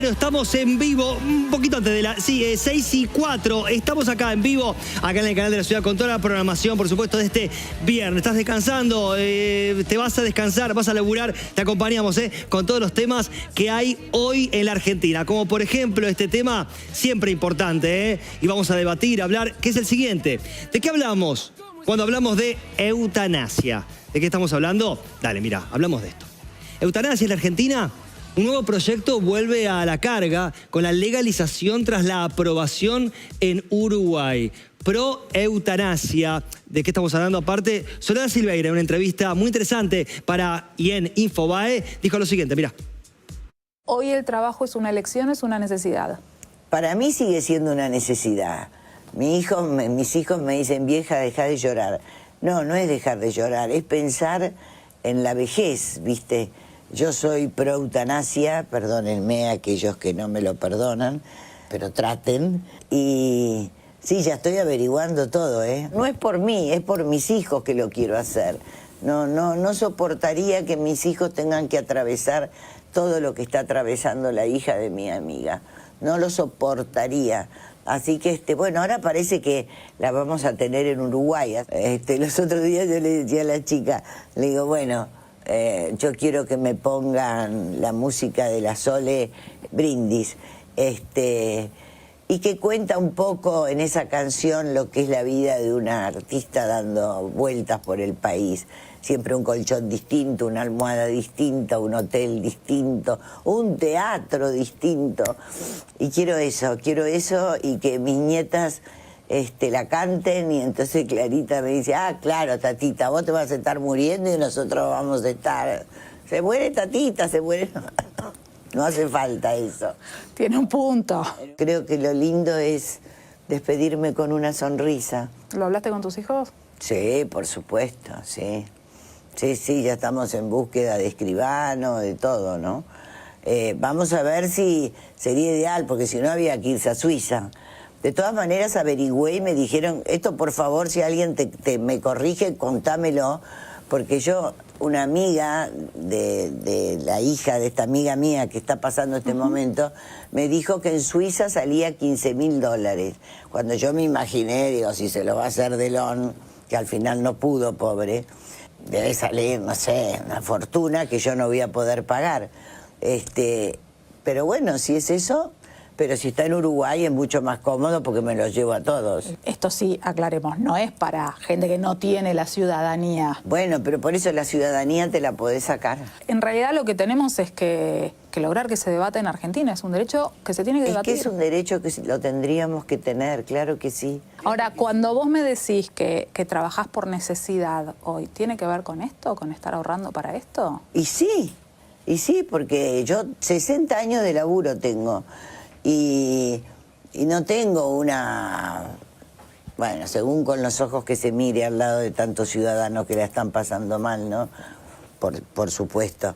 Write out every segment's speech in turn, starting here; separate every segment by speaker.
Speaker 1: Estamos en vivo, un poquito antes de las 6:04. Estamos acá en vivo, acá en el canal de la ciudad, con toda la programación, por supuesto, de este viernes. ¿Estás descansando? ¿Te vas a descansar? ¿Vas a laburar? Te acompañamos con todos los temas que hay hoy en la Argentina. Como por ejemplo este tema siempre importante, y vamos a debatir, hablar, que es el siguiente. ¿De qué hablamos cuando hablamos de eutanasia? ¿De qué estamos hablando? Dale, mira, hablamos de esto. Eutanasia en la Argentina. Un nuevo proyecto vuelve a la carga con la legalización tras la aprobación en Uruguay. Pro eutanasia. ¿De qué estamos hablando? Aparte, Soledad Silveira, en una entrevista muy interesante para y en Infobae, dijo lo siguiente, mira.
Speaker 2: Hoy el trabajo es una elección, es una necesidad.
Speaker 3: Para mí sigue siendo una necesidad. Mis hijos me dicen, vieja, deja de llorar. No, no es dejar de llorar, es pensar en la vejez, ¿viste? Yo soy pro eutanasia, perdónenme a aquellos que no me lo perdonan, pero traten. Y sí, ya estoy averiguando todo, ¿eh? No es por mí, es por mis hijos que lo quiero hacer. No soportaría que mis hijos tengan que atravesar todo lo que está atravesando la hija de mi amiga. No lo soportaría. Así que, bueno, ahora parece que la vamos a tener en Uruguay. Los otros días yo le decía a la chica, le digo, bueno, yo quiero que me pongan la música de la Sole Brindis, y que cuenta un poco en esa canción lo que es la vida de una artista dando vueltas por el país. Siempre un colchón distinto, una almohada distinta, un hotel distinto, un teatro distinto. Y quiero eso y que mis nietas la canten. Y entonces Clarita me dice, ah, claro, Tatita, vos te vas a estar muriendo y nosotros vamos a estar... Se muere Tatita, se muere... No hace falta eso.
Speaker 2: Tiene un punto.
Speaker 3: Creo que lo lindo es despedirme con una sonrisa.
Speaker 2: ¿Lo hablaste con tus hijos?
Speaker 3: Sí, por supuesto, sí. Sí, ya estamos en búsqueda de escribano, de todo, ¿no? Vamos a ver si sería ideal, porque si no había que irse a Suiza. De todas maneras averigüé y me dijeron, esto por favor, si alguien me corrige, contámelo, porque yo, una amiga de la hija de esta amiga mía que está pasando este momento, me dijo que en Suiza salía $15.000. Cuando yo me imaginé, digo, si se lo va a hacer Delon, que al final no pudo, pobre, debe salir, no sé, una fortuna que yo no voy a poder pagar. Pero bueno, si es eso... Pero si está en Uruguay es mucho más cómodo porque me los llevo a todos.
Speaker 2: Esto sí, aclaremos, no es para gente que no tiene la ciudadanía.
Speaker 3: Bueno, pero por eso la ciudadanía te la podés sacar.
Speaker 2: En realidad lo que tenemos es que lograr que se debata en Argentina. Es un derecho que se tiene que debatir.
Speaker 3: Es que es un derecho que lo tendríamos que tener, claro que sí.
Speaker 2: Ahora, cuando vos me decís que trabajás por necesidad hoy, ¿tiene que ver con esto, con estar ahorrando para esto?
Speaker 3: Y sí, porque yo 60 años de laburo tengo. Y no tengo una... Bueno, según con los ojos que se mire al lado de tantos ciudadanos que la están pasando mal, ¿no? Por supuesto.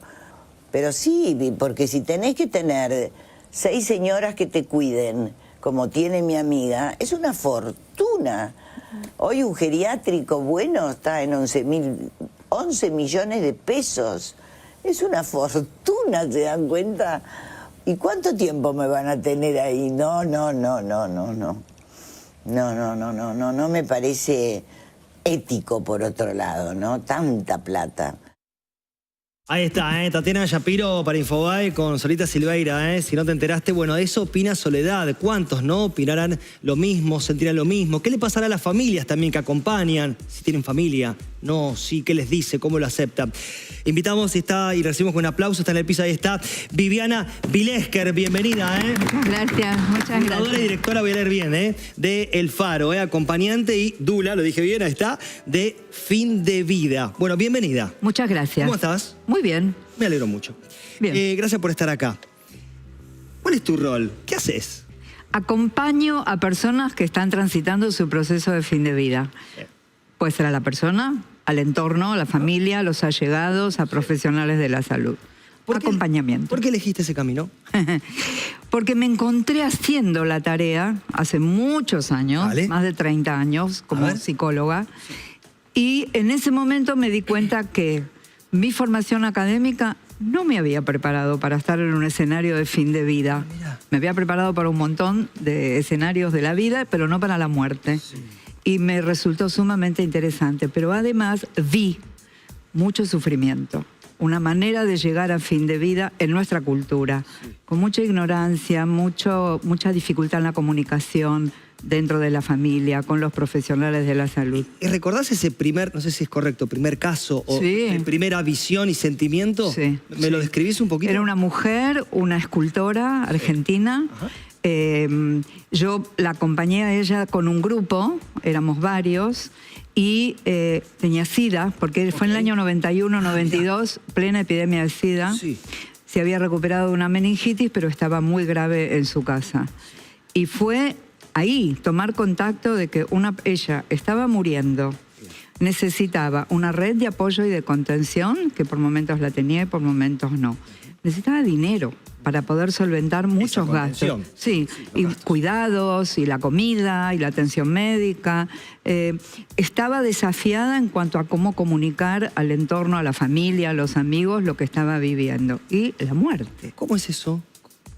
Speaker 3: Pero sí, porque si tenés que tener 6 señoras que te cuiden, como tiene mi amiga, es una fortuna. Hoy un geriátrico bueno está en 11 millones de pesos. Es una fortuna, ¿se dan cuenta? ¿Y cuánto tiempo me van a tener ahí? No me parece ético por otro lado, ¿no? Tanta plata.
Speaker 1: Ahí está, Tatiana Shapiro para Infobae con Solita Silveira, Si no te enteraste, bueno, de eso opina Soledad. ¿Cuántos no opinarán lo mismo, sentirán lo mismo? ¿Qué le pasará a las familias también que acompañan? Si tienen familia, no, sí, ¿qué les dice? ¿Cómo lo aceptan? Invitamos y recibimos con un aplauso, está en el piso, ahí está Viviana Vilesker, bienvenida,
Speaker 4: Gracias, muchas gracias.
Speaker 1: Fundadora y directora, voy a leer bien, de El Faro, acompañante y dula, lo dije bien, ahí está, de Fin de Vida. Bueno, bienvenida.
Speaker 4: Muchas gracias.
Speaker 1: ¿Cómo estás?
Speaker 4: Muy bien.
Speaker 1: Me alegro mucho.
Speaker 4: Bien.
Speaker 1: Gracias por estar acá. ¿Cuál es tu rol? ¿Qué haces?
Speaker 4: Acompaño a personas que están transitando su proceso de fin de vida. Puede ser a la persona, al entorno, a la familia, a los allegados, a profesionales de la salud. Acompañamiento.
Speaker 1: ¿Por qué elegiste ese camino?
Speaker 4: Porque me encontré haciendo la tarea hace muchos años, más de 30 años, como psicóloga, y en ese momento me di cuenta que mi formación académica no me había preparado para estar en un escenario de fin de vida.
Speaker 1: Mirá.
Speaker 4: Me había preparado para un montón de escenarios de la vida, pero no para la muerte. Y me resultó sumamente interesante. Pero además vi mucho sufrimiento. Una manera de llegar a fin de vida en nuestra cultura, con mucha ignorancia, mucha dificultad en la comunicación dentro de la familia, con los profesionales de la salud.
Speaker 1: ¿Y recordás ese primer, no sé si es correcto, primer caso o
Speaker 4: Sí.
Speaker 1: primera visión y sentimiento?
Speaker 4: Sí.
Speaker 1: ¿Me lo describís un poquito?
Speaker 4: Era una mujer, una escultora argentina. Yo la acompañé a ella con un grupo, éramos varios, y tenía SIDA, porque fue en el año 91, 92, plena epidemia de SIDA.
Speaker 1: Sí.
Speaker 4: Se había recuperado de una meningitis, pero estaba muy grave en su casa. Y fue ahí tomar contacto de que ella estaba muriendo, necesitaba una red de apoyo y de contención, que por momentos la tenía y por momentos no. Necesitaba dinero para poder solventar muchos gastos.
Speaker 1: contención.
Speaker 4: Sí, y cuidados, y la comida, y la atención médica. Estaba desafiada en cuanto a cómo comunicar al entorno, a la familia, a los amigos, lo que estaba viviendo. Y la muerte.
Speaker 1: ¿Cómo es eso?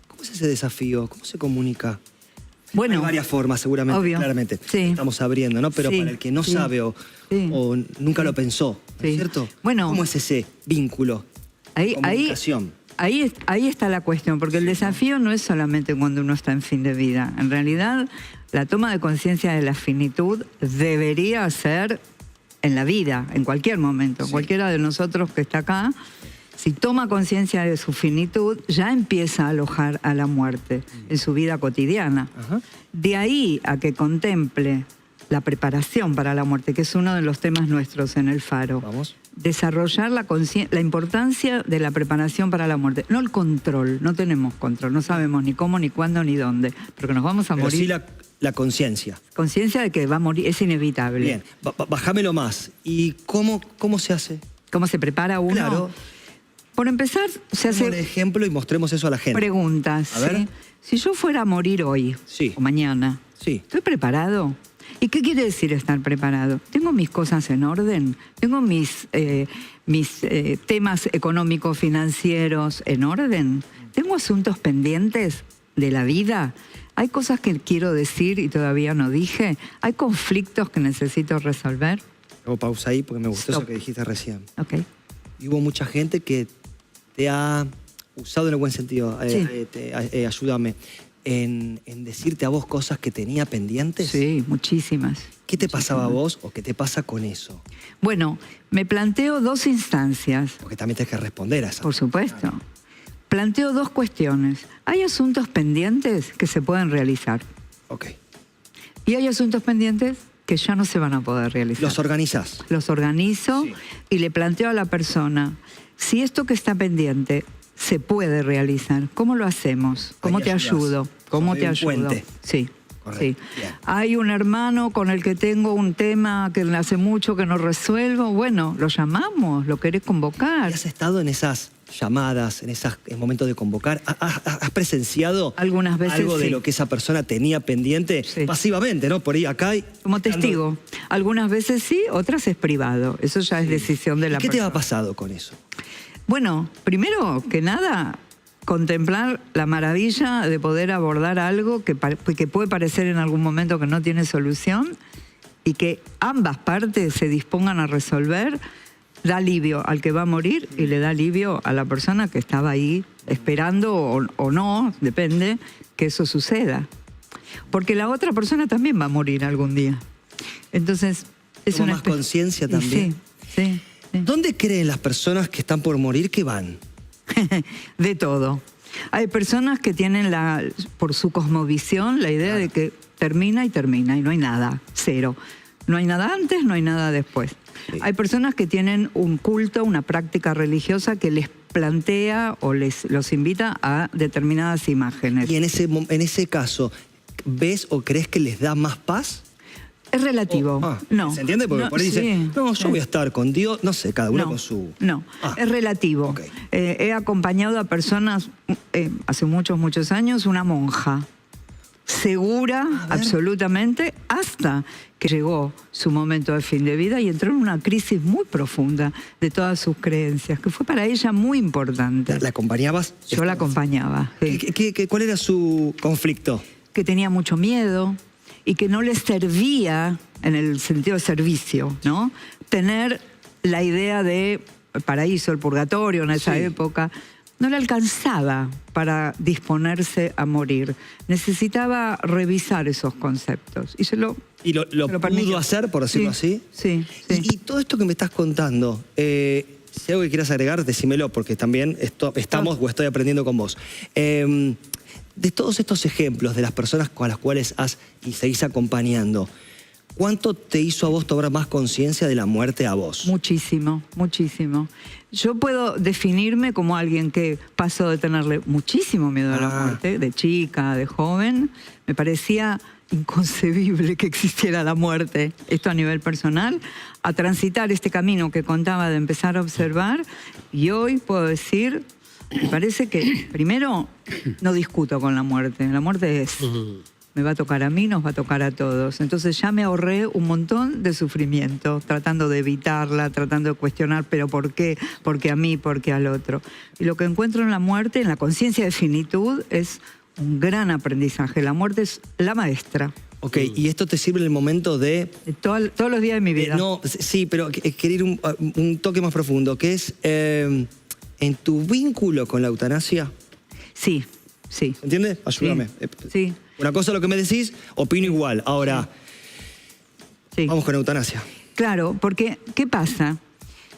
Speaker 1: ¿Cómo es ese desafío? ¿Cómo se comunica?
Speaker 4: Bueno,
Speaker 1: Hay varias formas, seguramente,
Speaker 4: obvio.
Speaker 1: claramente.
Speaker 4: Sí.
Speaker 1: Estamos abriendo, ¿no? Pero
Speaker 4: Sí,
Speaker 1: para el que no
Speaker 4: sí.
Speaker 1: sabe
Speaker 4: Sí.
Speaker 1: o nunca lo pensó, ¿no es
Speaker 4: Sí.
Speaker 1: cierto?
Speaker 4: Bueno.
Speaker 1: ¿Cómo es ese vínculo?
Speaker 4: Ahí
Speaker 1: Comunicación.
Speaker 4: está la cuestión, porque el desafío no es solamente cuando uno está en fin de vida. En realidad, la toma de conciencia de la finitud debería ser en la vida, en cualquier momento.
Speaker 1: Sí.
Speaker 4: Cualquiera de nosotros que está acá, si toma conciencia de su finitud, ya empieza a alojar a la muerte en su vida cotidiana.
Speaker 1: Ajá.
Speaker 4: De ahí a que contemple la preparación para la muerte, que es uno de los temas nuestros en el Faro.
Speaker 1: Vamos.
Speaker 4: Desarrollar la importancia de la preparación para la muerte. No el control, no tenemos control, no sabemos ni cómo, ni cuándo, ni dónde, porque nos vamos a
Speaker 1: Pero
Speaker 4: morir.
Speaker 1: sí la conciencia.
Speaker 4: Conciencia de que va a morir, es inevitable.
Speaker 1: Bien, bajámelo más. ¿Y cómo se hace?
Speaker 4: ¿Cómo se prepara uno?
Speaker 1: Claro.
Speaker 4: Por empezar, se
Speaker 1: Demos un
Speaker 4: hace
Speaker 1: ejemplo y mostremos eso a la gente.
Speaker 4: preguntas.
Speaker 1: A ver.
Speaker 4: ¿sí? Si yo fuera a morir hoy
Speaker 1: Sí.
Speaker 4: o mañana,
Speaker 1: Sí.
Speaker 4: ¿estoy preparado? ¿Y qué quiere decir estar preparado? ¿Tengo mis cosas en orden? ¿Tengo mis temas económicos, financieros en orden? ¿Tengo asuntos pendientes de la vida? ¿Hay cosas que quiero decir y todavía no dije? ¿Hay conflictos que necesito resolver?
Speaker 1: Hago pausa ahí porque me gustó
Speaker 4: Stop.
Speaker 1: eso que dijiste recién.
Speaker 4: Ok.
Speaker 1: Y hubo mucha gente que te ha usado en el buen sentido,
Speaker 4: Sí.
Speaker 1: ayúdame, en decirte a vos cosas que tenía pendientes.
Speaker 4: Sí, muchísimas.
Speaker 1: ¿Qué te pasaba a vos o qué te pasa con eso?
Speaker 4: Bueno, me planteo dos instancias.
Speaker 1: Porque también tenés que responder a esa.
Speaker 4: Por supuesto. Planteo dos cuestiones. Hay asuntos pendientes que se pueden realizar
Speaker 1: Ok.
Speaker 4: y hay asuntos pendientes que ya no se van a poder realizar.
Speaker 1: Los organizás.
Speaker 4: Los organizo
Speaker 1: Sí.
Speaker 4: y le planteo a la persona, si esto que está pendiente se puede realizar, ¿cómo lo hacemos? ¿Cómo
Speaker 1: Ahí
Speaker 4: te
Speaker 1: ayudás.
Speaker 4: ayudo? ¿Cómo
Speaker 1: Soy
Speaker 4: te
Speaker 1: un
Speaker 4: ayudo?
Speaker 1: puente.
Speaker 4: Sí.
Speaker 1: Correcto.
Speaker 4: Sí.
Speaker 1: Bien.
Speaker 4: Hay un hermano con el que tengo un tema que hace mucho que no resuelvo. Bueno, lo llamamos, lo querés convocar.
Speaker 1: ¿Y has estado en esas llamadas, en momentos de convocar? ¿Has presenciado
Speaker 4: Algunas veces
Speaker 1: algo de
Speaker 4: sí.
Speaker 1: lo que esa persona tenía pendiente?
Speaker 4: Sí.
Speaker 1: Pasivamente, ¿no? Por ahí acá.
Speaker 4: Como testigo. Algunas veces sí, otras es privado. Eso ya es decisión de la
Speaker 1: ¿Y qué te
Speaker 4: persona.
Speaker 1: ha pasado con eso?
Speaker 4: Bueno, primero que nada, contemplar la maravilla de poder abordar algo que puede parecer en algún momento que no tiene solución y que ambas partes se dispongan a resolver, da alivio al que va a morir y le da alivio a la persona que estaba ahí esperando o no, depende, que eso suceda. Porque la otra persona también va a morir algún día. Entonces, es
Speaker 1: Toma
Speaker 4: una
Speaker 1: más conciencia
Speaker 4: y
Speaker 1: también.
Speaker 4: Sí.
Speaker 1: ¿Dónde creen las personas que están por morir que van?
Speaker 4: De todo. Hay personas que tienen por su cosmovisión la idea de que termina y no hay nada, cero. No hay nada antes, no hay nada después.
Speaker 1: Sí.
Speaker 4: Hay personas que tienen un culto, una práctica religiosa que les plantea o los invita a determinadas imágenes.
Speaker 1: Y en ese caso, ¿ves o crees que les da más paz?
Speaker 4: Es relativo. No.
Speaker 1: ¿Se entiende? Porque
Speaker 4: No,
Speaker 1: por ahí dicen,
Speaker 4: sí,
Speaker 1: no, yo
Speaker 4: sí.
Speaker 1: voy a estar con Dios, no sé, cada uno
Speaker 4: No,
Speaker 1: con su...
Speaker 4: No,
Speaker 1: Ah,
Speaker 4: es relativo.
Speaker 1: ok.
Speaker 4: He acompañado a personas, hace muchos años, una monja. segura, absolutamente, hasta que llegó su momento de fin de vida y entró en una crisis muy profunda de todas sus creencias, que fue para ella muy importante.
Speaker 1: ¿La acompañabas?
Speaker 4: Yo la acompañaba. Sí.
Speaker 1: ¿Cuál era su conflicto?
Speaker 4: Que tenía mucho miedo y que no le servía, en el sentido de servicio, ¿no?, tener la idea de el paraíso, el purgatorio en esa época. No le alcanzaba para disponerse a morir. Necesitaba revisar esos conceptos. Y
Speaker 1: ¿Y lo pudo hacer, por decirlo así?
Speaker 4: Sí.
Speaker 1: Y todo esto que me estás contando, si hay algo que quieras agregar, decímelo, porque también estamos o estoy aprendiendo con vos. De todos estos ejemplos de las personas con las cuales has y seguís acompañando, ¿cuánto te hizo a vos tomar más conciencia de la muerte a vos?
Speaker 4: Muchísimo, muchísimo. Yo puedo definirme como alguien que pasó de tenerle muchísimo miedo a la muerte, de chica, de joven. Me parecía inconcebible que existiera la muerte, esto a nivel personal, a transitar este camino que contaba de empezar a observar. Y hoy puedo decir, me parece que, primero, no discuto con la muerte. La muerte es... me va a tocar a mí, nos va a tocar a todos. Entonces ya me ahorré un montón de sufrimiento, tratando de evitarla, tratando de cuestionar, pero ¿por qué? ¿Por qué a mí? ¿Por qué al otro? Y lo que encuentro en la muerte, en la conciencia de finitud, es un gran aprendizaje. La muerte es la maestra.
Speaker 1: Ok, ¿y esto te sirve en el momento de...?
Speaker 4: Todos los días de mi vida.
Speaker 1: No, sí, pero quería ir un toque más profundo, que es en tu vínculo con la eutanasia.
Speaker 4: Sí.
Speaker 1: ¿Entiendes? Ayúdame.
Speaker 4: Sí.
Speaker 1: Una cosa es lo que me decís, opino igual. Ahora, vamos con eutanasia.
Speaker 4: Claro, porque ¿qué pasa?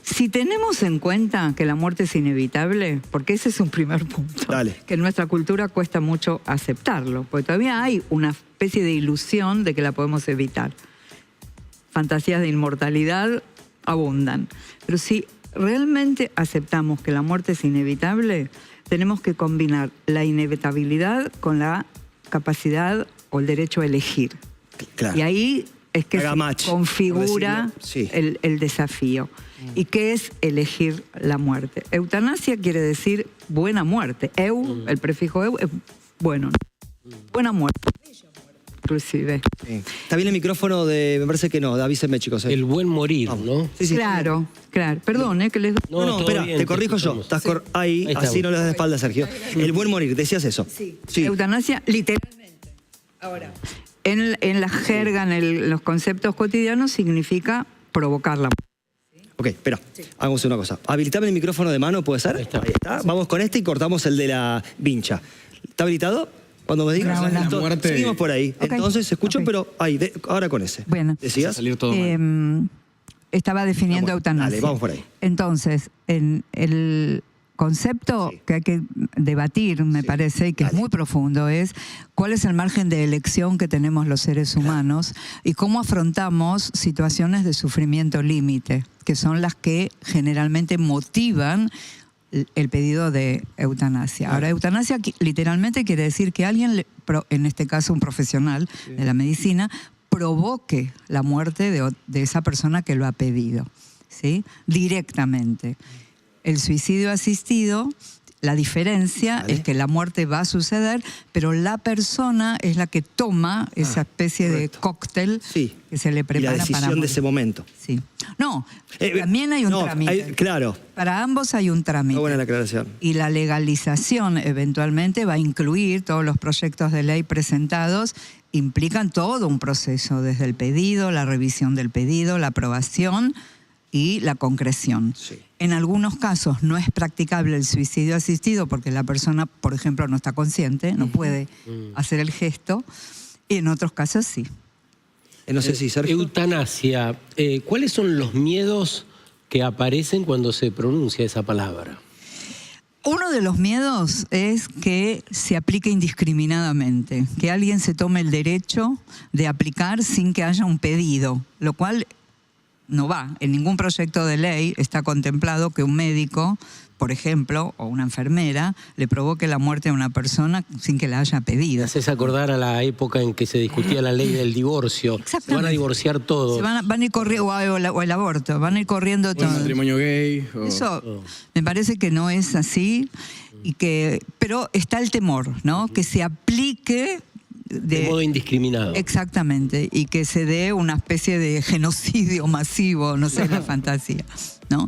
Speaker 4: Si tenemos en cuenta que la muerte es inevitable, porque ese es un primer punto, que en nuestra cultura cuesta mucho aceptarlo, porque todavía hay una especie de ilusión de que la podemos evitar. Fantasías de inmortalidad abundan. Pero si realmente aceptamos que la muerte es inevitable, tenemos que combinar la inevitabilidad con la capacidad o el derecho a elegir.
Speaker 1: Claro.
Speaker 4: Y ahí es que se configura el desafío. ¿Y qué es elegir la muerte? Eutanasia quiere decir buena muerte. El prefijo eu es bueno. Buena muerte. Inclusive.
Speaker 1: Sí. ¿Está bien el micrófono de...? Me parece que no, avísenme, chicos.
Speaker 5: El buen morir, ¿no?
Speaker 1: Sí,
Speaker 4: claro. Perdón, que les...
Speaker 1: No, espera, te corrijo yo. Estás ahí así no le das de espalda, Sergio. El buen morir, decías eso. Sí.
Speaker 4: Eutanasia, literalmente. Ahora, en la jerga, en los conceptos cotidianos, significa provocar la muerte.
Speaker 1: Ok, espera, hagamos una cosa. Habilitame el micrófono de mano, ¿puede ser? Ahí está. Vamos con este y cortamos el de la vincha. ¿Está habilitado? Cuando me digas, seguimos por ahí. Okay. Entonces, escucho, pero ahí, ahora con ese.
Speaker 4: Bueno.
Speaker 1: ¿Decías?
Speaker 5: Salir todo mal.
Speaker 4: Estaba definiendo eutanasia.
Speaker 1: Dale, vamos por ahí.
Speaker 4: Entonces, en el concepto que hay que debatir, me parece, y que es muy profundo, es cuál es el margen de elección que tenemos los seres humanos y cómo afrontamos situaciones de sufrimiento límite, que son las que generalmente motivan el pedido de eutanasia. Ahora, eutanasia literalmente quiere decir que alguien, en este caso un profesional de la medicina, provoque la muerte de esa persona que lo ha pedido, ¿sí? Directamente. El suicidio asistido, la diferencia es que la muerte va a suceder, pero la persona es la que toma esa especie de cóctel que se le prepara para morir.
Speaker 1: Y la decisión de ese momento.
Speaker 4: Sí. No, también hay un trámite.
Speaker 1: Claro.
Speaker 4: Para ambos hay un trámite.
Speaker 1: Muy buena la aclaración.
Speaker 4: Y la legalización eventualmente va a incluir todos los proyectos de ley presentados, implican todo un proceso, desde el pedido, la revisión del pedido, la aprobación y la concreción. Sí. En algunos casos no es practicable el suicidio asistido porque la persona, por ejemplo, no está consciente, no puede hacer el gesto, y en otros casos sí.
Speaker 1: No sé si, Sergio.
Speaker 5: Eutanasia, ¿cuáles son los miedos que aparecen cuando se pronuncia esa palabra?
Speaker 4: Uno de los miedos es que se aplique indiscriminadamente, que alguien se tome el derecho de aplicar sin que haya un pedido, lo cual no va. En ningún proyecto de ley está contemplado que un médico, por ejemplo, o una enfermera, le provoque la muerte a una persona sin que la haya pedido.
Speaker 5: Me haces acordar a la época en que se discutía la ley del divorcio. Se van a divorciar todos.
Speaker 4: Van a ir corriendo, o el aborto, van a ir corriendo todos.
Speaker 6: El matrimonio gay.
Speaker 4: Eso me parece que no es así, pero está el temor, ¿no? Que se aplique
Speaker 5: De modo indiscriminado.
Speaker 4: Exactamente, y que se dé una especie de genocidio masivo, no sé, la fantasía, ¿no?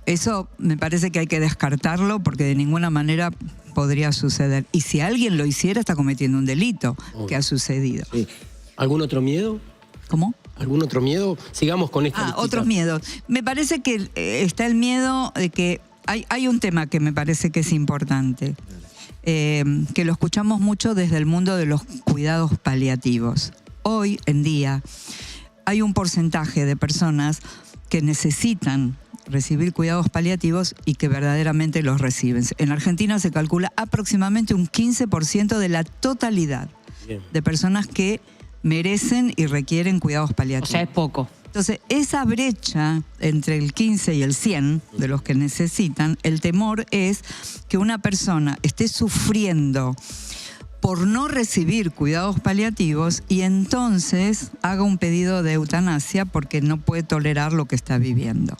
Speaker 4: Eso me parece que hay que descartarlo porque de ninguna manera podría suceder. Y si alguien lo hiciera, está cometiendo un delito que ha sucedido.
Speaker 5: Sí. ¿Algún otro miedo?
Speaker 4: ¿Cómo?
Speaker 5: ¿Algún otro miedo? Sigamos con esta listita.
Speaker 4: Otros miedos. Me parece que está el miedo de que hay un tema que me parece que es importante, que lo escuchamos mucho desde el mundo de los cuidados paliativos. Hoy en día hay un porcentaje de personas que necesitan recibir cuidados paliativos y que verdaderamente los reciben. En Argentina se calcula aproximadamente un 15% de la totalidad de personas que merecen y requieren cuidados paliativos.
Speaker 6: O sea, es poco.
Speaker 4: Entonces, esa brecha entre el 15 y el 100 de los que necesitan, el temor es que una persona esté sufriendo por no recibir cuidados paliativos y entonces haga un pedido de eutanasia porque no puede tolerar lo que está viviendo.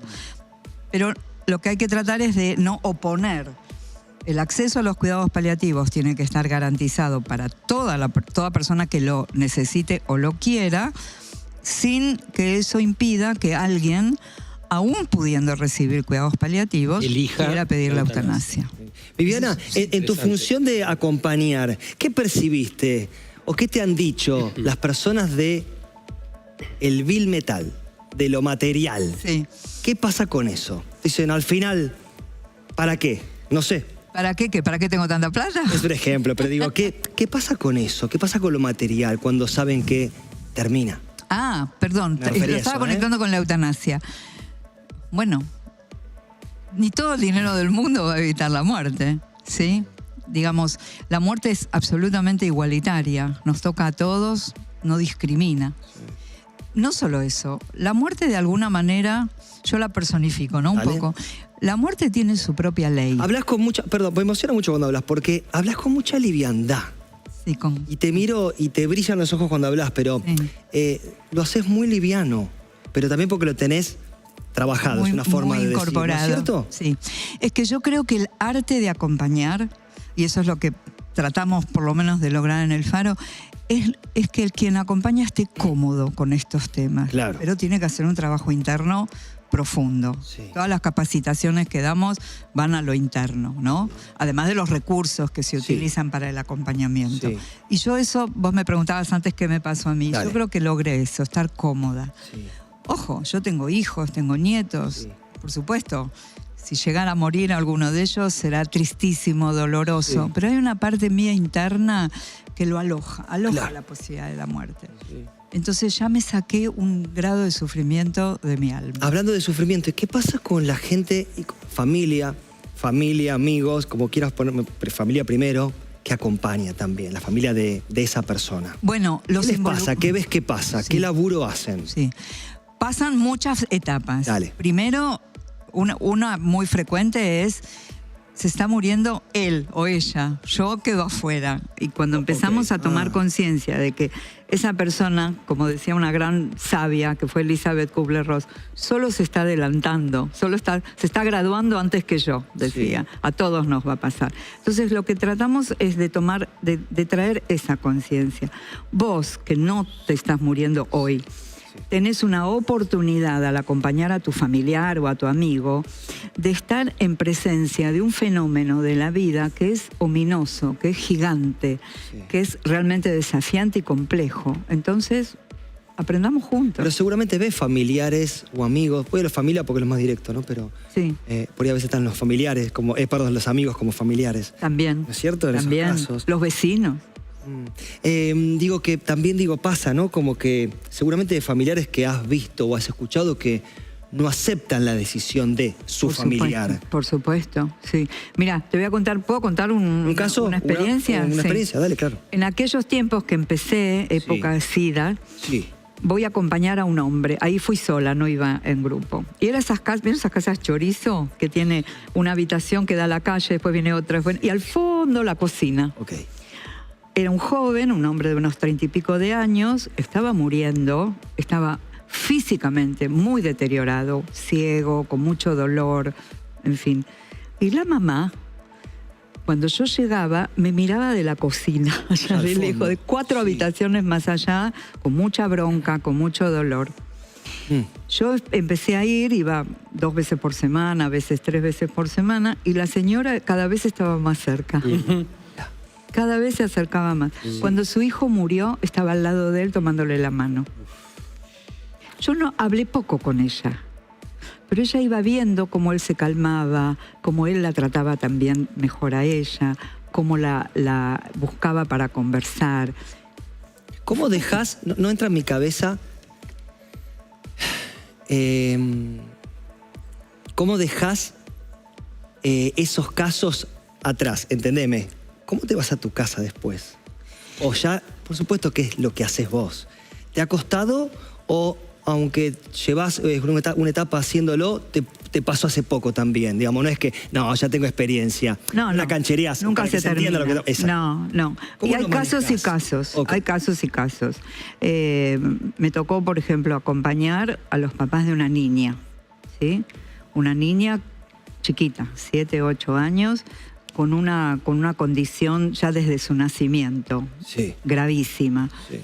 Speaker 4: Pero lo que hay que tratar es de no oponer. El acceso a los cuidados paliativos tiene que estar garantizado para toda persona que lo necesite o lo quiera, sin que eso impida que alguien, aún pudiendo recibir cuidados paliativos, quiera pedir la eutanasia.
Speaker 1: Viviana, en tu función de acompañar, ¿qué percibiste o qué te han dicho las personas de el bill metal, de lo material?
Speaker 4: Sí.
Speaker 1: ¿Qué pasa con eso? Dicen, al final, ¿para qué? No sé.
Speaker 4: ¿Para qué? ¿Para qué tengo tanta plata?
Speaker 1: Es un ejemplo, pero digo, ¿qué pasa con eso? ¿Qué pasa con lo material cuando saben que termina?
Speaker 4: Ah, perdón, lo estaba conectando con la eutanasia. Bueno, ni todo el dinero del mundo va a evitar la muerte, ¿sí? Digamos, la muerte es absolutamente igualitaria, nos toca a todos, no discrimina. No solo eso, la muerte de alguna manera, yo la personifico, ¿no? Un poco. La muerte tiene su propia ley.
Speaker 1: Hablas con mucha, perdón, me emociona mucho cuando hablas, porque hablas con mucha liviandad.
Speaker 4: Sí,
Speaker 1: Y te miro y te brillan los ojos cuando hablas, pero lo haces muy liviano, pero también porque lo tenés trabajado,
Speaker 4: muy,
Speaker 1: es una forma de
Speaker 4: incorporado,
Speaker 1: decir, ¿no es cierto?
Speaker 4: Sí, es que yo creo que el arte de acompañar, y eso es lo que tratamos por lo menos de lograr en El Faro, es que el quien acompaña esté cómodo con estos temas.
Speaker 1: Claro.
Speaker 4: Pero tiene que hacer un trabajo interno profundo.
Speaker 1: Sí.
Speaker 4: Todas las capacitaciones que damos van a lo interno, ¿no? Además de los recursos que se utilizan para el acompañamiento.
Speaker 1: Sí.
Speaker 4: Y yo eso, vos me preguntabas antes qué me pasó a mí.
Speaker 1: Dale.
Speaker 4: Yo creo que logré eso, estar cómoda.
Speaker 1: Sí.
Speaker 4: Ojo, yo tengo hijos, tengo nietos,
Speaker 1: Sí.
Speaker 4: por supuesto. Si llegara a morir alguno de ellos será tristísimo, doloroso.
Speaker 1: Sí.
Speaker 4: Pero hay una parte mía interna que lo aloja
Speaker 1: Claro.
Speaker 4: la posibilidad de la muerte. Sí. Entonces ya me saqué un grado de sufrimiento de mi alma.
Speaker 1: Hablando de sufrimiento, ¿qué pasa con la gente, familia, amigos, como quieras ponerme, familia primero, que acompaña también, la familia de esa persona?
Speaker 4: Bueno,
Speaker 1: ¿Qué les pasa? ¿Qué ves que pasa?
Speaker 4: Sí.
Speaker 1: ¿Qué laburo hacen?
Speaker 4: Sí. Pasan muchas etapas.
Speaker 1: Dale.
Speaker 4: Primero, una muy frecuente es: se está muriendo él o ella, yo quedo afuera. Y cuando empezamos a tomar conciencia de que esa persona, como decía una gran sabia que fue Elizabeth Kubler-Ross, solo se está adelantando, se está graduando antes que yo, decía. Sí. A todos nos va a pasar. Entonces lo que tratamos es de traer esa conciencia. Vos, que no te estás muriendo hoy, tenés una oportunidad al acompañar a tu familiar o a tu amigo de estar en presencia de un fenómeno de la vida que es ominoso, que es gigante, que es realmente desafiante y complejo. Entonces, aprendamos juntos.
Speaker 1: Pero seguramente ves familiares o amigos, puede la familia porque es lo más directo, ¿no? Pero
Speaker 4: sí.
Speaker 1: Por ahí a veces están los familiares, los amigos como familiares.
Speaker 4: También.
Speaker 1: ¿No es cierto? En
Speaker 4: también.
Speaker 1: esos casos.
Speaker 4: Los vecinos.
Speaker 1: Digo, pasa, ¿no? Como que seguramente de familiares que has visto o has escuchado que no aceptan la decisión de su familiar.
Speaker 4: Por supuesto, sí. Mira, te voy a contar, ¿puedo contar un caso? ¿Una experiencia?
Speaker 1: Una experiencia, dale, claro.
Speaker 4: En aquellos tiempos que empecé, época SIDA, voy a acompañar a un hombre. Ahí fui sola, no iba en grupo. Y era esas casas chorizo, que tiene una habitación que da a la calle, después viene otra, y al fondo la cocina.
Speaker 1: Okay.
Speaker 4: Era un joven, un hombre de unos 30 y pico de años, estaba muriendo, estaba físicamente muy deteriorado, ciego, con mucho dolor, en fin. Y la mamá Cuando yo llegaba, me miraba de la cocina, allá
Speaker 1: Al
Speaker 4: de
Speaker 1: fondo.
Speaker 4: lejos, de 4
Speaker 1: Sí.
Speaker 4: habitaciones más allá, con mucha bronca, con mucho dolor. Yo empecé a ir, iba 2 veces por semana, a veces 3 veces por semana, y la señora cada vez estaba más cerca. Cada vez se acercaba más. Cuando su hijo murió, estaba al lado de él tomándole la mano. Yo no hablé poco con ella, pero ella iba viendo cómo él se calmaba, cómo él la trataba también mejor a ella, cómo la buscaba para conversar.
Speaker 1: ¿Cómo dejas? No entra en mi cabeza. ¿Cómo dejas esos casos atrás? Entendeme. ¿Cómo te vas a tu casa después? O ya, por supuesto, ¿qué es lo que haces vos? ¿Te ha costado o aunque llevas una etapa haciéndolo, te pasó hace poco también? Digamos, no es que, no, ya tengo experiencia. Una canchería.
Speaker 4: Nunca se termina. No. Y hay casos y casos.
Speaker 1: Okay.
Speaker 4: Hay casos y casos. Me tocó, por ejemplo, acompañar a los papás de una niña. ¿Sí? Una niña chiquita, 7, 8 años, con una condición ya desde su nacimiento.
Speaker 1: Sí.
Speaker 4: Gravísima.
Speaker 1: Sí.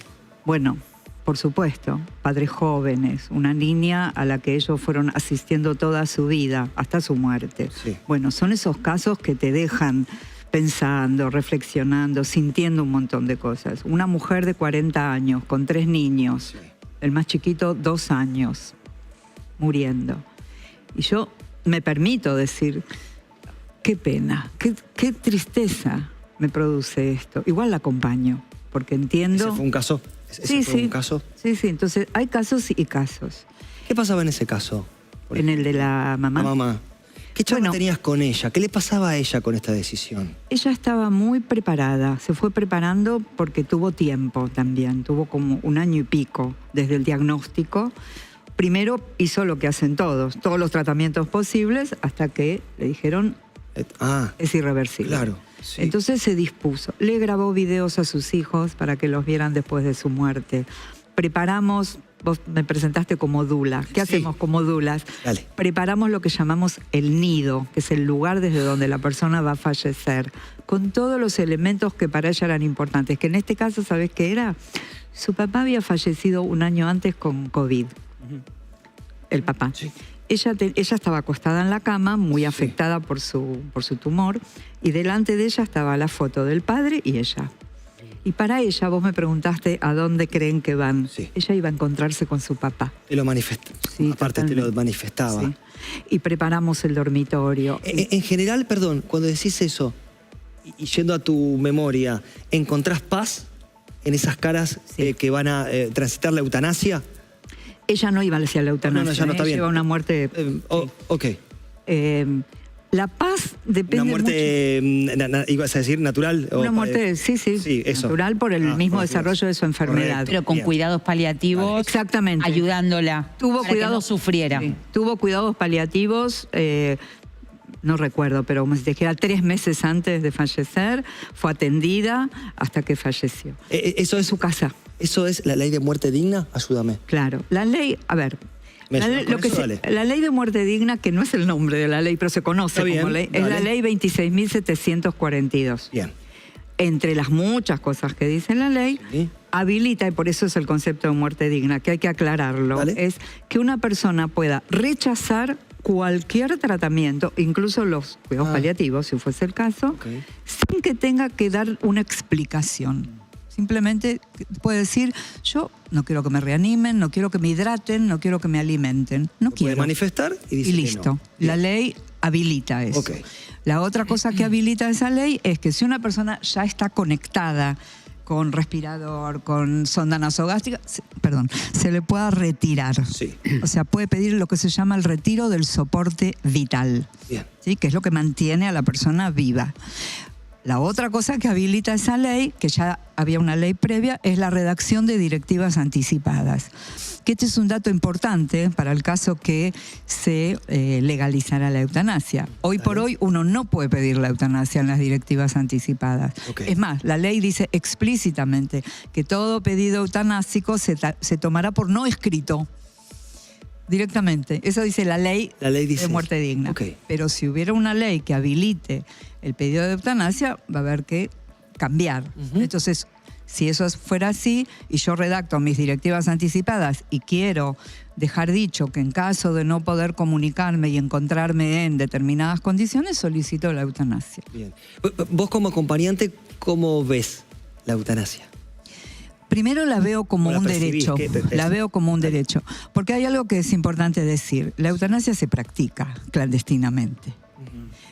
Speaker 4: Bueno, por supuesto, padres jóvenes, una niña a la que ellos fueron asistiendo toda su vida, hasta su muerte.
Speaker 1: Sí.
Speaker 4: Bueno, son esos casos que te dejan pensando, reflexionando, sintiendo un montón de cosas. Una mujer de 40 años, con 3 niños,
Speaker 1: Sí.
Speaker 4: el más chiquito 2 años, muriendo. Y yo me permito decir, qué pena, qué tristeza me produce esto. Igual la acompaño, porque entiendo...
Speaker 1: ¿Ese fue un caso? ¿Ese fue un caso?
Speaker 4: Sí, entonces hay casos y casos.
Speaker 1: ¿Qué pasaba en ese caso?
Speaker 4: En el de la mamá.
Speaker 1: La mamá. ¿Qué charla
Speaker 4: Bueno.
Speaker 1: tenías con ella? ¿Qué le pasaba a ella con esta decisión?
Speaker 4: Ella estaba muy preparada, se fue preparando porque tuvo tiempo también, tuvo como 1 año y pico desde el diagnóstico. Primero hizo lo que hacen todos los tratamientos posibles, hasta que le dijeron es irreversible.
Speaker 1: Claro. Sí.
Speaker 4: Entonces se dispuso, le grabó videos a sus hijos para que los vieran después de su muerte. Preparamos, vos me presentaste como dula, ¿qué hacemos como dulas?
Speaker 1: Dale.
Speaker 4: Preparamos lo que llamamos el nido, que es el lugar desde donde la persona va a fallecer, con todos los elementos que para ella eran importantes, que en este caso, ¿sabés qué era? Su papá había fallecido 1 año antes con COVID, el papá.
Speaker 1: Sí.
Speaker 4: Ella estaba acostada en la cama, muy afectada por su tumor, y delante de ella estaba la foto del padre y ella. Y para ella, vos me preguntaste a dónde creen que van.
Speaker 1: Sí.
Speaker 4: Ella iba a encontrarse con su papá.
Speaker 1: Te lo manifestaba.
Speaker 4: Sí,
Speaker 1: Aparte te lo manifestaba.
Speaker 4: Sí. Y preparamos el dormitorio.
Speaker 1: En general, perdón, cuando decís eso, y yendo a tu memoria, ¿encontrás paz en esas caras
Speaker 4: Sí.
Speaker 1: que van a transitar la eutanasia?
Speaker 4: Ella no iba hacia la eutanasia.
Speaker 1: No, ya no está bien.
Speaker 4: Lleva una muerte...
Speaker 1: Ok.
Speaker 4: La paz depende
Speaker 1: ¿Una muerte, ibas a decir, natural?
Speaker 4: Una muerte, sí,
Speaker 1: eso.
Speaker 4: natural por el mismo desarrollo de su enfermedad.
Speaker 1: Correcto.
Speaker 6: Pero con
Speaker 1: Bien.
Speaker 6: cuidados paliativos,
Speaker 4: Exactamente.
Speaker 6: ayudándola
Speaker 4: Tuvo
Speaker 6: para que no sufriera.
Speaker 4: sí, tuvo cuidados paliativos, no recuerdo, pero como si te dijera 3 meses antes de fallecer, fue atendida hasta que falleció.
Speaker 1: Eso es
Speaker 4: Su casa,
Speaker 1: ¿Eso es la ley de muerte digna? Ayúdame.
Speaker 4: claro. La ley, a ver...
Speaker 1: Me
Speaker 4: La
Speaker 1: ayuda
Speaker 4: ley,
Speaker 1: con eso, dale.
Speaker 4: la ley de muerte digna, que no es el nombre de la ley, pero se conoce
Speaker 1: Está bien,
Speaker 4: como ley, es la
Speaker 1: dale.
Speaker 4: ley 26.742.
Speaker 1: Bien.
Speaker 4: Entre las muchas cosas que dice la ley,
Speaker 1: Sí.
Speaker 4: habilita, y por eso es el concepto de muerte digna, que hay que aclararlo,
Speaker 1: Dale.
Speaker 4: es que una persona pueda rechazar cualquier tratamiento, incluso los cuidados paliativos, si fuese el caso,
Speaker 1: Ok.
Speaker 4: sin que tenga que dar una explicación. Simplemente puede decir, yo no quiero que me reanimen, no quiero que me hidraten, no quiero que me alimenten, no
Speaker 1: Lo puede
Speaker 4: quiero.
Speaker 1: manifestar y dice
Speaker 4: Y
Speaker 1: que
Speaker 4: listo.
Speaker 1: no.
Speaker 4: La
Speaker 1: Bien.
Speaker 4: ley habilita eso.
Speaker 1: Ok.
Speaker 4: La otra cosa que habilita esa ley es que si una persona ya está conectada con respirador, con sonda nasogástrica, se le pueda retirar.
Speaker 1: Sí.
Speaker 4: O sea, puede pedir lo que se llama el retiro del soporte vital,
Speaker 1: Bien.
Speaker 4: ¿sí? Que es lo que mantiene a la persona viva. La otra cosa que habilita esa ley, que ya había una ley previa, es la redacción de directivas anticipadas. Que este es un dato importante para el caso que se legalizara la eutanasia. Hoy por hoy uno no puede pedir la eutanasia en las directivas anticipadas.
Speaker 1: Ok.
Speaker 4: Es más, la ley dice explícitamente que todo pedido eutanásico se tomará por no escrito. directamente. Eso dice la ley,
Speaker 1: dice
Speaker 4: de muerte digna.
Speaker 1: Ok.
Speaker 4: Pero si hubiera una ley que habilite el pedido de eutanasia, va a haber que cambiar. Entonces, si eso fuera así y yo redacto mis directivas anticipadas y quiero dejar dicho que en caso de no poder comunicarme y encontrarme en determinadas condiciones, solicito la eutanasia.
Speaker 1: Bien. Vos como acompañante, ¿cómo ves la eutanasia?
Speaker 4: Primero la veo como
Speaker 1: ¿Cómo la
Speaker 4: un
Speaker 1: percibís?
Speaker 4: derecho.
Speaker 1: ¿Qué-
Speaker 4: La veo como un derecho. Porque hay algo que es importante decir. La eutanasia se practica clandestinamente.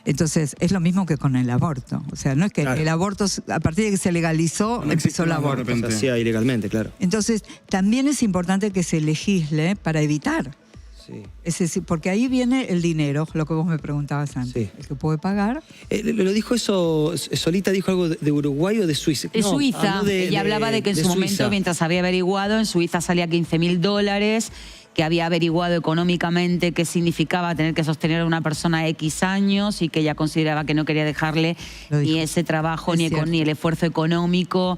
Speaker 4: Entonces, es lo mismo que con el aborto. O sea, no es que
Speaker 1: Claro.
Speaker 4: el aborto, a partir de que se legalizó, empezó el aborto.
Speaker 1: Se hacía ilegalmente, claro.
Speaker 4: Entonces, también es importante que se legisle para evitar.
Speaker 1: Sí.
Speaker 4: Es decir, porque ahí viene el dinero, lo que vos me preguntabas antes.
Speaker 1: Sí.
Speaker 4: El que puede pagar.
Speaker 1: ¿Lo dijo eso, Solita dijo algo de Uruguay o de Suiza?
Speaker 7: De
Speaker 1: No,
Speaker 7: Suiza,
Speaker 1: habló
Speaker 7: ella hablaba de que en su momento,
Speaker 1: Suiza.
Speaker 7: mientras había averiguado, en Suiza salía $15.000, que había averiguado económicamente qué significaba tener que sostener a una persona X años y que ella consideraba que no quería dejarle
Speaker 4: Lo
Speaker 7: ni
Speaker 4: dijo.
Speaker 7: ese trabajo
Speaker 4: Es
Speaker 7: ni
Speaker 4: cierto.
Speaker 7: el esfuerzo económico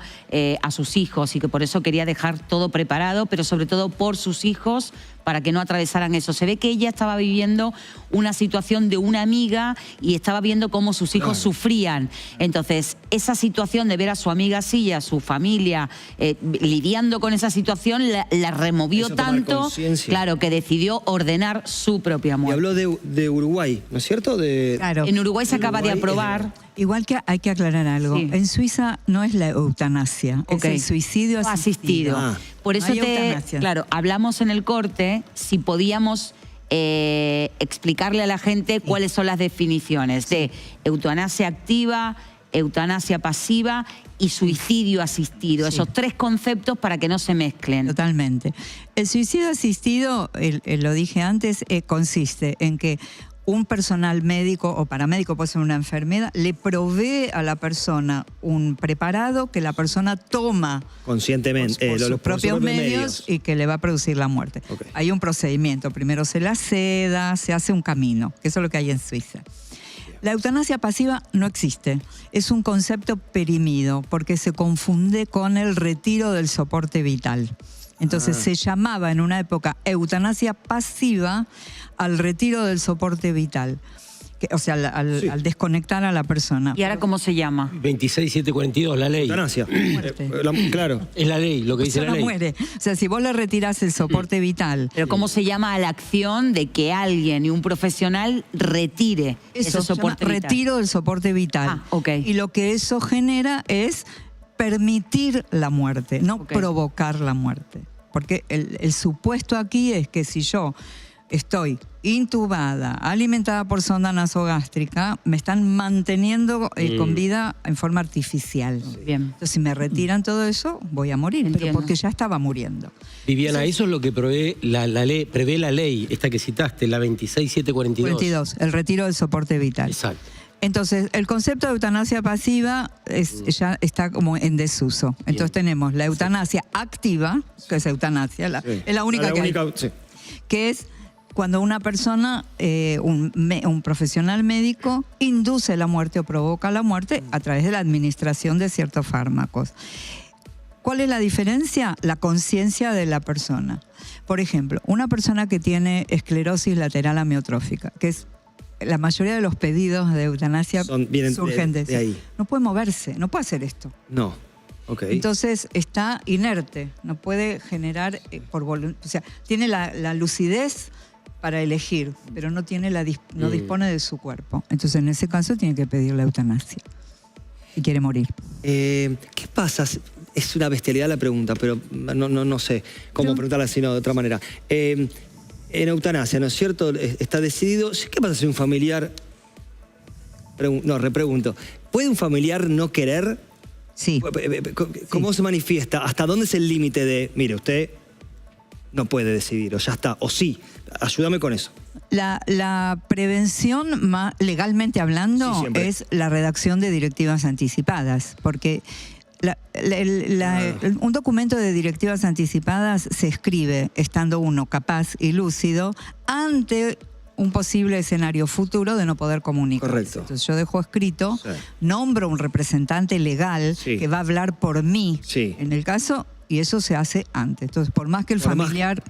Speaker 7: a sus hijos y que por eso quería dejar todo preparado, pero sobre todo por sus hijos, para que no atravesaran eso. Se ve que ella estaba viviendo una situación de una amiga y estaba viendo cómo sus hijos sufrían. Entonces, esa situación de ver a su amiga así y a su familia lidiando con esa situación la removió
Speaker 1: Hizo tomar
Speaker 7: tanto,
Speaker 1: conciencia.
Speaker 7: claro, que decidió ordenar su propia
Speaker 1: Y
Speaker 7: muerte.
Speaker 1: habló de Uruguay, ¿no es cierto?
Speaker 4: Claro.
Speaker 7: En Uruguay se acaba de
Speaker 1: Uruguay es
Speaker 7: aprobar.
Speaker 4: Igual que hay que aclarar algo.
Speaker 7: Sí.
Speaker 4: En Suiza no es la eutanasia,
Speaker 7: Ok.
Speaker 4: es el suicidio asistido.
Speaker 1: Ah.
Speaker 7: Por
Speaker 4: No
Speaker 7: eso
Speaker 4: hay eutanasia.
Speaker 7: claro, hablamos en el corte si podíamos explicarle a la gente cuáles son las definiciones de eutanasia activa, eutanasia pasiva y suicidio asistido.
Speaker 4: Sí.
Speaker 7: Esos tres conceptos para que no se mezclen.
Speaker 4: Totalmente. El suicidio asistido, lo dije antes, consiste en que un personal médico o paramédico, puede ser una enfermera, le provee a la persona un preparado que la persona toma
Speaker 1: Conscientemente.
Speaker 4: por sus
Speaker 1: los
Speaker 4: propios medios y que le va a producir la muerte.
Speaker 1: Ok.
Speaker 4: Hay un procedimiento. Primero se la seda, se hace un camino, que eso es lo que hay en Suiza. La eutanasia pasiva no existe. Es un concepto perimido porque se confunde con el retiro del soporte vital. Entonces se llamaba en una época eutanasia pasiva al retiro del soporte vital. O sea, al desconectar a la persona.
Speaker 7: ¿Y ahora cómo se llama?
Speaker 5: 26742, la ley.
Speaker 1: Eutanasia.
Speaker 4: Muerte.
Speaker 1: Claro.
Speaker 5: Es la ley, lo que dice la
Speaker 4: persona
Speaker 5: ley.
Speaker 4: muere. O sea, si vos le retirás el soporte vital.
Speaker 7: Pero ¿cómo se llama a la acción de que alguien y un profesional retire
Speaker 4: Eso
Speaker 7: ese
Speaker 4: se llama
Speaker 7: soporte vital?
Speaker 4: retiro del soporte vital.
Speaker 7: Ah, ok.
Speaker 4: Y lo que eso genera es permitir la muerte, no
Speaker 7: Ok.
Speaker 4: provocar la muerte. Porque el supuesto aquí es que si yo estoy intubada, alimentada por sonda nasogástrica, me están manteniendo con vida en forma artificial.
Speaker 7: Bien.
Speaker 4: Entonces, si me retiran todo eso, voy a morir, pero
Speaker 7: Entiendo.
Speaker 4: porque ya estaba muriendo.
Speaker 5: Viviana, eso es lo que prevé la ley, esta que citaste, la 26742.
Speaker 4: 42, el retiro del soporte vital.
Speaker 5: Exacto.
Speaker 4: Entonces, el concepto de eutanasia pasiva ya está como en desuso. Entonces tenemos la eutanasia activa, que es eutanasia,
Speaker 1: Sí.
Speaker 4: es la única que hay,
Speaker 1: sí.
Speaker 4: que es cuando una persona, un profesional médico, induce la muerte o provoca la muerte a través de la administración de ciertos fármacos. ¿Cuál es la diferencia? La conciencia de la persona. Por ejemplo, una persona que tiene esclerosis lateral amiotrófica, que es la mayoría de los pedidos de eutanasia
Speaker 1: Vienen
Speaker 4: surgen
Speaker 1: de ahí.
Speaker 4: no puede moverse, no puede hacer esto.
Speaker 1: No. Ok.
Speaker 4: Entonces está inerte, no puede generar o sea, tiene la lucidez para elegir, pero no tiene no dispone de su cuerpo. Entonces en ese caso tiene que pedir la eutanasia y quiere morir.
Speaker 1: ¿Qué pasa? Es una bestialidad la pregunta, pero no sé cómo preguntarla sino de otra manera. En eutanasia, ¿no es cierto? Está decidido. ¿Qué pasa si un familiar... repregunto. ¿Puede un familiar no querer?
Speaker 4: Sí.
Speaker 1: ¿Cómo se manifiesta? ¿Hasta dónde es el límite de, mire, usted no puede decidir, o ya está, o sí? Ayúdame con eso.
Speaker 4: La prevención, legalmente hablando,
Speaker 1: Sí, siempre.
Speaker 4: es la redacción de directivas anticipadas, porque un documento de directivas anticipadas se escribe estando uno capaz y lúcido ante un posible escenario futuro de no poder comunicarse.
Speaker 1: Correcto.
Speaker 4: Entonces yo dejo escrito,
Speaker 1: Sí.
Speaker 4: nombro un representante legal
Speaker 1: Sí.
Speaker 4: que va a hablar por mí
Speaker 1: Sí.
Speaker 4: en el caso, y eso se hace antes. Entonces, por más que el
Speaker 1: Por más-
Speaker 4: familiar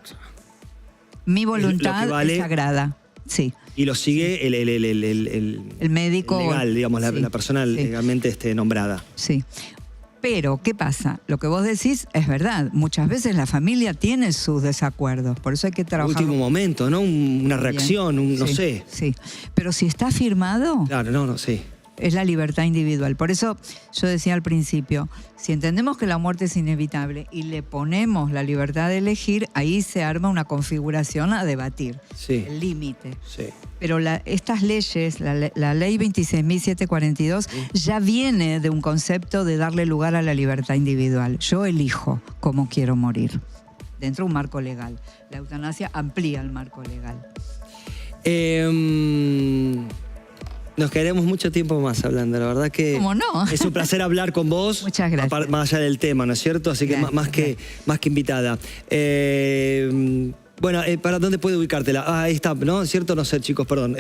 Speaker 4: Mi
Speaker 1: lo que
Speaker 4: voluntad
Speaker 1: vale.
Speaker 4: es sagrada. Sí.
Speaker 1: Y lo sigue el
Speaker 4: médico.
Speaker 1: legal, digamos,
Speaker 4: Sí,
Speaker 1: la persona
Speaker 4: sí.
Speaker 1: legalmente nombrada.
Speaker 4: Sí. Pero, ¿qué pasa? Lo que vos decís es verdad. Muchas veces la familia tiene sus desacuerdos. Por eso hay que trabajar.
Speaker 1: Último momento, ¿no? Una
Speaker 4: bien.
Speaker 1: reacción, no
Speaker 4: Sí,
Speaker 1: sé.
Speaker 4: Sí. Pero si está firmado,
Speaker 1: Claro, no sé.
Speaker 4: es la libertad individual. Por eso yo decía al principio, si entendemos que la muerte es inevitable y le ponemos la libertad de elegir, ahí se arma una configuración a debatir.
Speaker 1: Sí.
Speaker 4: El límite.
Speaker 1: Sí.
Speaker 4: Pero estas leyes, la ley 26.742, ya viene de un concepto de darle lugar a la libertad individual. Yo elijo cómo quiero morir, dentro de un marco legal. La eutanasia amplía el marco legal.
Speaker 1: Nos quedaremos mucho tiempo más hablando, la verdad que
Speaker 4: ¿Cómo no?
Speaker 1: es un placer hablar con vos.
Speaker 4: Muchas gracias.
Speaker 1: Más allá del tema, ¿no es cierto? Así que
Speaker 4: Gracias,
Speaker 1: más que invitada. Bueno, ¿para dónde puede ubicártela? Ahí está, ¿no? ¿Cierto? No sé, chicos, perdón.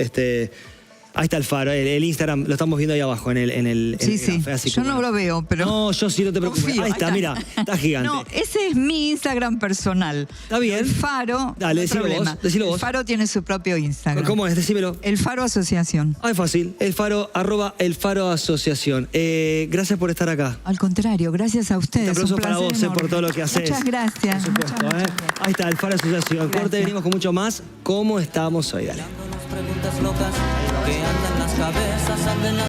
Speaker 1: Ahí está el faro, el Instagram, lo estamos viendo ahí abajo en el
Speaker 4: Sí, sí.
Speaker 1: graph, así
Speaker 4: Yo
Speaker 1: que
Speaker 4: no
Speaker 1: bueno.
Speaker 4: lo veo, pero...
Speaker 1: No, yo sí, no te preocupes.
Speaker 4: confío,
Speaker 1: Ahí está, mira, está gigante.
Speaker 4: No, ese es mi Instagram personal.
Speaker 1: Está bien.
Speaker 4: El Faro,
Speaker 1: Dale,
Speaker 4: no hay
Speaker 1: decilo
Speaker 4: problema.
Speaker 1: vos, decilo vos.
Speaker 4: El Faro tiene su propio Instagram.
Speaker 1: ¿Cómo es? Decímelo.
Speaker 4: El Faro Asociación.
Speaker 1: Ah, es fácil. El Faro Asociación. Gracias por estar acá.
Speaker 4: Al contrario, gracias a ustedes.
Speaker 1: Un aplauso
Speaker 4: Un
Speaker 1: para
Speaker 4: placer
Speaker 1: vos, por
Speaker 4: enorme.
Speaker 1: todo lo que haces.
Speaker 4: Muchas gracias.
Speaker 1: Por supuesto,
Speaker 4: muchas gracias.
Speaker 1: Ahí está, el Faro Asociación. Corte,
Speaker 4: Gracias.
Speaker 1: venimos con mucho más. ¿Cómo estamos hoy? Dale.
Speaker 8: Preguntas locas que andan las cabezas, anden las